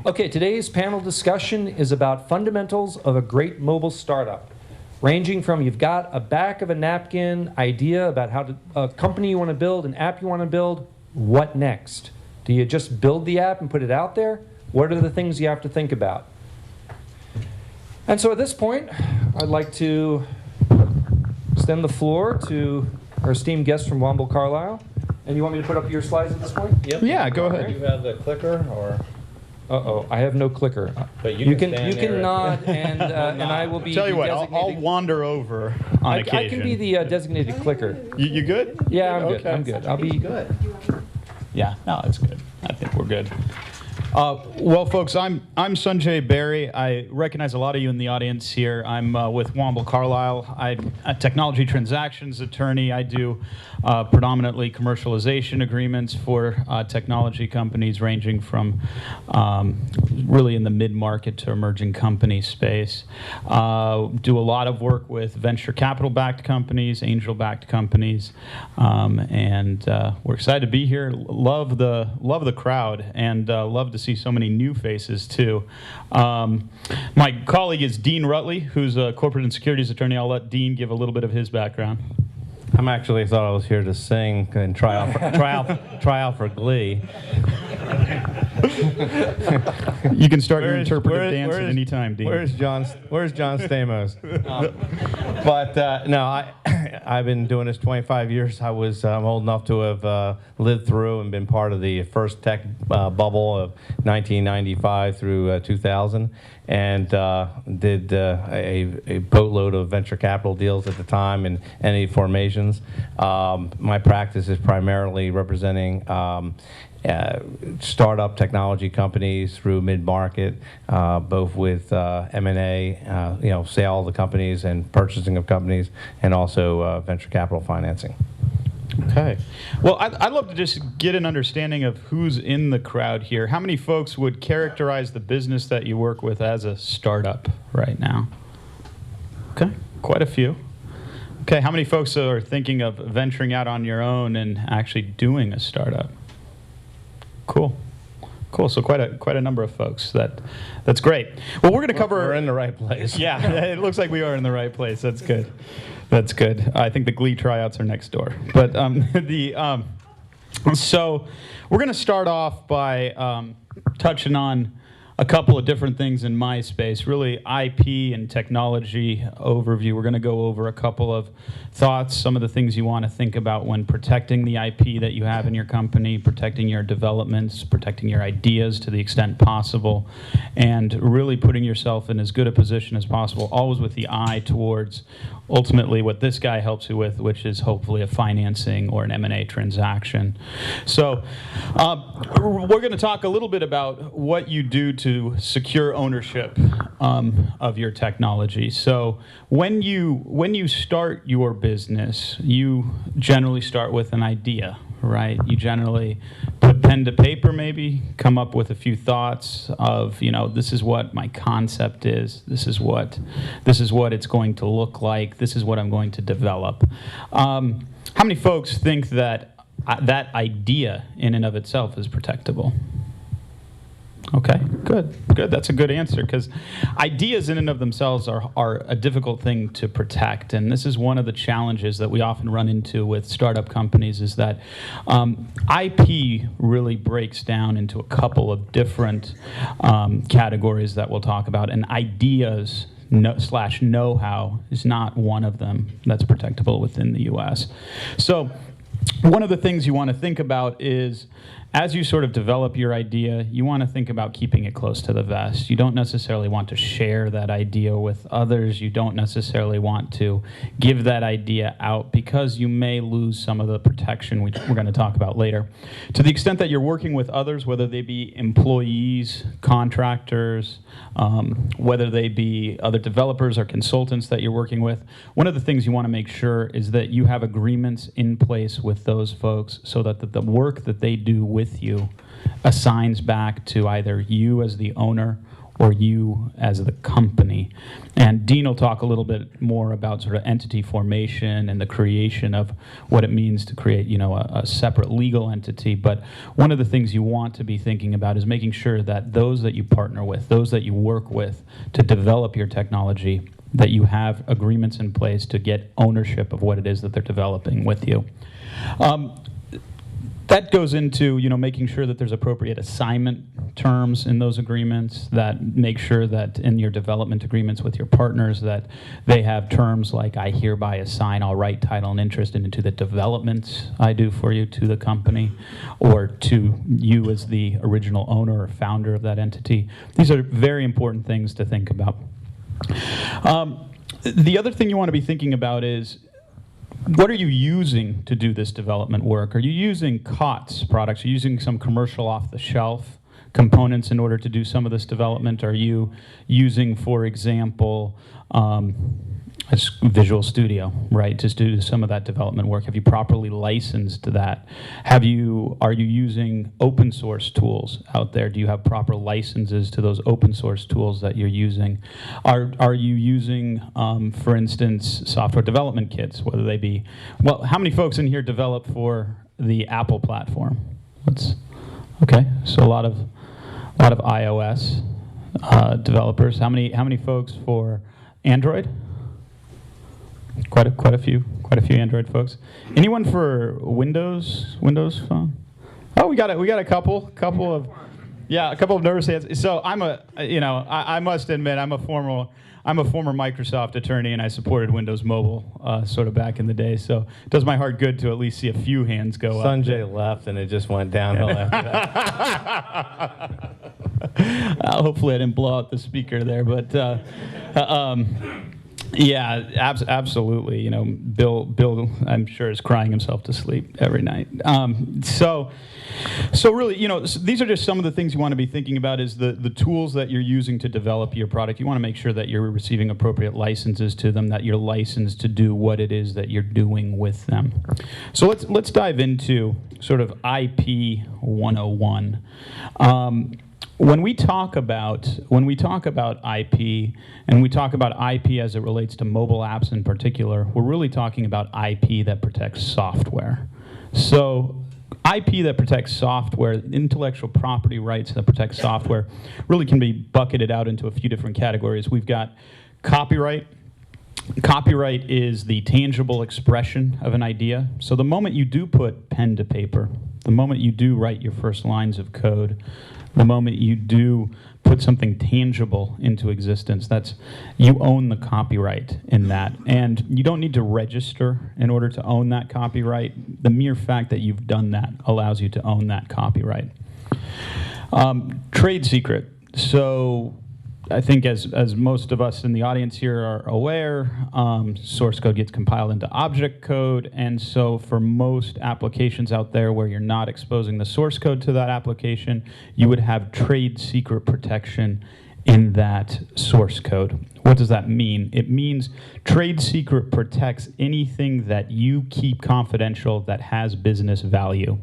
Okay, today's panel discussion is about fundamentals of a great mobile startup, ranging from you've got a back of a napkin idea about how to, a company you want to build, an app you want to build, what next? Do you just build the app and put it out there? What are the things you have to think about? And so at this point, I'd like to extend the floor to our esteemed guest from Womble Carlyle. And you want me to put up your slides at this point? Yep. Yeah, go ahead. Do you have the clicker or? Uh-oh, I have no clicker. But you can stand you there can and- nod, and I will be Tell you the what, I'll designated. wander over on I occasion. can be the designated clicker. You good? Yeah, I'm good. Okay. I'm good. I'll be Good. Yeah, no, it's good. I think we're good. Well, folks, I'm Sanjay Berry. I recognize a lot of you in the audience here. I'm with Womble Carlyle. I'm a technology transactions attorney. I do predominantly commercialization agreements for technology companies ranging from really in the mid-market to emerging company space. Do a lot of work with venture capital-backed companies, angel-backed companies, and we're excited to be here. Love the crowd and love to see so many new faces too. My colleague is Dean Rutley, who's a corporate and securities attorney. I'll let Dean give a little bit of his background. I'm actually thought I was here to sing and try out for Glee. You can start your interpretive dance at any time, Dean. Where's John Stamos? No, I've been doing this 25 years. I'm old enough to have lived through and been part of the first tech bubble of 1995 through 2000, and did a boatload of venture capital deals at the time and any formations. My practice is primarily representing startup technology companies through mid-market, both with M&A, sale of the companies and purchasing of companies, and also venture capital financing. Okay. Well, I'd love to just get an understanding of who's in the crowd here. How many folks would characterize the business that you work with as a startup right now? Okay, quite a few. Okay, how many folks are thinking of venturing out on your own and actually doing a startup? Cool. So quite a number of folks. That's great. Well, we're going to cover. We're in the right place. Yeah, it looks like we are in the right place. That's good. That's good. I think the Glee tryouts are next door. But so we're going to start off by touching on a couple of different things in my space, really IP and technology overview. We're going to go over a couple of thoughts, some of the things you want to think about when protecting the IP that you have in your company, protecting your developments, protecting your ideas to the extent possible, and really putting yourself in as good a position as possible, always with the eye towards ultimately what this guy helps you with, which is hopefully a financing or an M&A transaction. So we're going to talk a little bit about what you do to secure ownership of your technology. So when you start your business, you generally start with an idea, right? You generally put pen to paper, maybe come up with a few thoughts of, this is what my concept is, this is what it's going to look like, this is what I'm going to develop. How many folks think that that idea in and of itself is protectable? Okay, good. That's a good answer, because ideas in and of themselves are a difficult thing to protect, and this is one of the challenges that we often run into with startup companies, is that IP really breaks down into a couple of different categories that we'll talk about, and ideas slash know-how is not one of them that's protectable within the U.S. So one of the things you want to think about is, as you sort of develop your idea, you want to think about keeping it close to the vest. You don't necessarily want to share that idea with others. You don't necessarily want to give that idea out, because you may lose some of the protection we're going to talk about later. To the extent that you're working with others, whether they be employees, contractors, whether they be other developers or consultants that you're working with, one of the things you want to make sure is that you have agreements in place with those folks, so that the work that they do with you assigns back to either you as the owner or you as the company. And Dean will talk a little bit more about sort of entity formation and the creation of what it means to create, a separate legal entity. But one of the things you want to be thinking about is making sure that those that you partner with, those that you work with to develop your technology, that you have agreements in place to get ownership of what it is that they're developing with you. That goes into, making sure that there's appropriate assignment terms in those agreements, that make sure that in your development agreements with your partners that they have terms like, I hereby assign all right, title, and interest into the developments I do for you to the company, or to you as the original owner or founder of that entity. These are very important things to think about. The other thing you want to be thinking about is, what are you using to do this development work? Are you using COTS products? Are you using some commercial off-the-shelf components in order to do some of this development? Are you using, for example, Visual Studio, right, to do some of that development work? Have you properly licensed that? Are you using open source tools out there? Do you have proper licenses to those open source tools that you're using? Are you using, for instance, software development kits, whether they be, well, how many folks in here develop for the Apple platform? Okay, so a lot of iOS developers. How many folks for Android? Quite a few Android folks. Anyone for Windows phone? Oh, we got a couple of nervous hands. So I must admit I'm a former Microsoft attorney, and I supported Windows Mobile sort of back in the day. So it does my heart good to at least see a few hands go up. Sanjay left, and it just went downhill after that. Hopefully I didn't blow out the speaker there, but. Yeah, absolutely. Bill, I'm sure, is crying himself to sleep every night. So really, these are just some of the things you want to be thinking about, is the tools that you're using to develop your product. You want to make sure that you're receiving appropriate licenses to them, that you're licensed to do what it is that you're doing with them. So let's dive into sort of IP 101. When we talk about IP, and we talk about IP as it relates to mobile apps in particular, we're really talking about IP that protects software. So IP that protects software, intellectual property rights that protect software, really can be bucketed out into a few different categories. We've got copyright. Copyright is the tangible expression of an idea. So the moment you do put pen to paper, the moment you do write your first lines of code, the moment you do put something tangible into existence, you own the copyright in that. And you don't need to register in order to own that copyright. The mere fact that you've done that allows you to own that copyright. Trade secret. So I think as most of us in the audience here are aware, source code gets compiled into object code, and so for most applications out there where you're not exposing the source code to that application, you would have trade secret protection in that source code. What does that mean? It means trade secret protects anything that you keep confidential that has business value.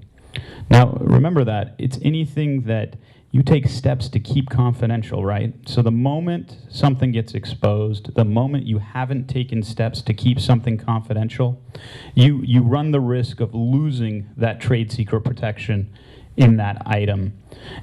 Now, remember that it's anything that you take steps to keep confidential, right? So the moment something gets exposed, the moment you haven't taken steps to keep something confidential, you run the risk of losing that trade secret protection in that item.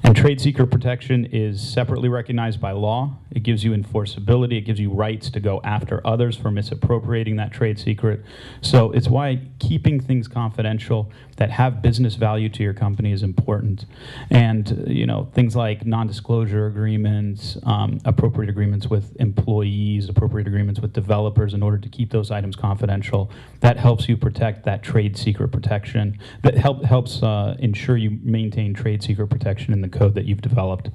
And trade secret protection is separately recognized by law. It gives you enforceability. It gives you rights to go after others for misappropriating that trade secret. So it's why keeping things confidential that have business value to your company is important. And things like non-disclosure agreements, appropriate agreements with employees, appropriate agreements with developers in order to keep those items confidential, that helps you protect that trade secret protection. That helps ensure you maintain trade secret protection in the code that you've developed.